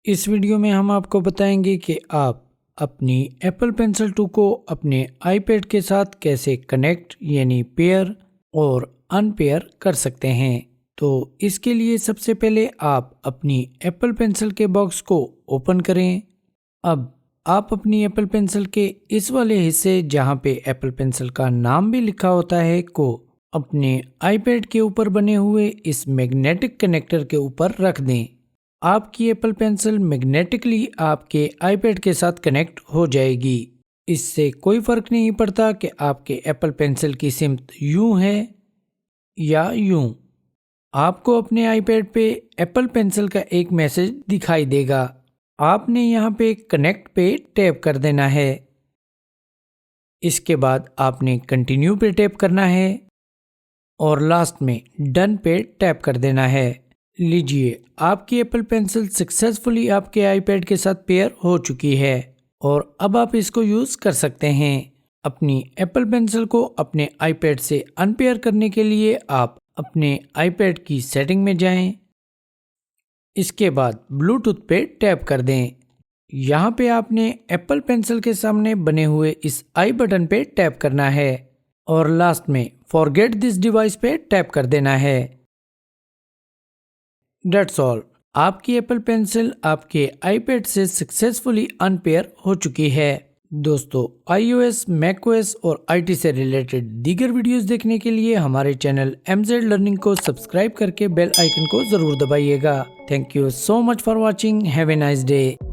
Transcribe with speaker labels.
Speaker 1: इस वीडियो में हम आपको बताएंगे कि आप अपनी एप्पल पेंसिल 2 को अपने आईपैड के साथ कैसे कनेक्ट यानी पेयर और अनपेयर कर सकते हैं। तो इसके लिए सबसे पहले आप अपनी एप्पल पेंसिल के बॉक्स को ओपन करें। अब आप अपनी एप्पल पेंसिल के इस वाले हिस्से जहां पे एप्पल पेंसिल का नाम भी लिखा होता है को अपने आईपैड के ऊपर बने हुए इस मैग्नेटिक कनेक्टर के ऊपर रख दें। आपकी एप्पल पेंसिल मैग्नेटिकली आपके आईपैड के साथ कनेक्ट हो जाएगी। इससे कोई फर्क नहीं पड़ता कि आपके एप्पल पेंसिल की सिमत यूं है या यूं। आपको अपने आईपैड पे एप्पल पेंसिल का एक मैसेज दिखाई देगा। आपने यहाँ पे कनेक्ट पे टैप कर देना है। इसके बाद आपने कंटिन्यू पे टैप करना है और लास्ट में डन पे टैप कर देना है। लीजिए, आपकी एप्पल पेंसिल सक्सेसफुली आपके आईपैड के साथ पेयर हो चुकी है और अब आप इसको यूज कर सकते हैं। अपनी एप्पल पेंसिल को अपने आईपैड से अनपेयर करने के लिए आप अपने आईपैड की सेटिंग में जाएं। इसके बाद ब्लूटूथ पे टैप कर दें। यहाँ पे आपने एप्पल पेंसिल के सामने बने हुए इस आई बटन पे टैप करना है और लास्ट में फॉरगेट दिस डिवाइस पे टैप कर देना है। That's all. आपकी एप्पल पेंसिल आपके आईपैड से सक्सेसफुली अनपेयर हो चुकी है। दोस्तों, iOS, macOS और IT से रिलेटेड दीगर वीडियोस देखने के लिए हमारे चैनल MZ लर्निंग को सब्सक्राइब करके बेल आइकन को जरूर दबाइएगा। Thank you so much for watching. Have a nice day.